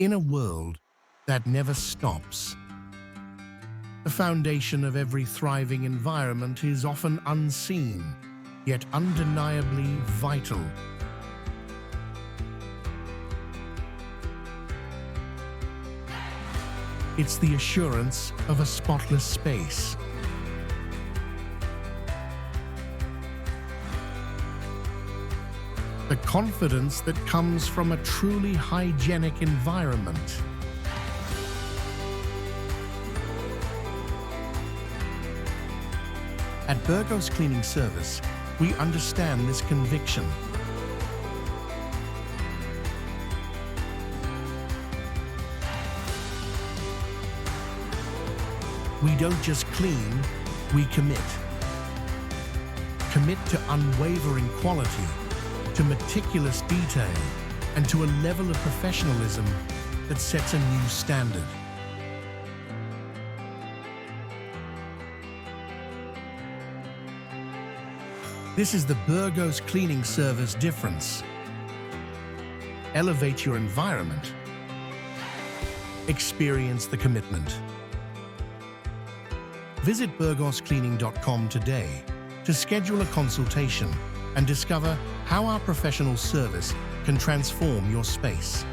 In a world that never stops, the foundation of every thriving environment is often unseen, yet undeniably vital. It's the assurance of a spotless space. The confidence that comes from a truly hygienic environment. At Burgos Cleaning Service, we understand this conviction. We don't just clean, we commit. Commit to unwavering quality, to meticulous detail, and to a level of professionalism that sets a new standard. This is the Burgos Cleaning Service difference. Elevate your environment. Experience the commitment. Visit burgoscleaning.com today to schedule a consultation and discover how our professional service can transform your space.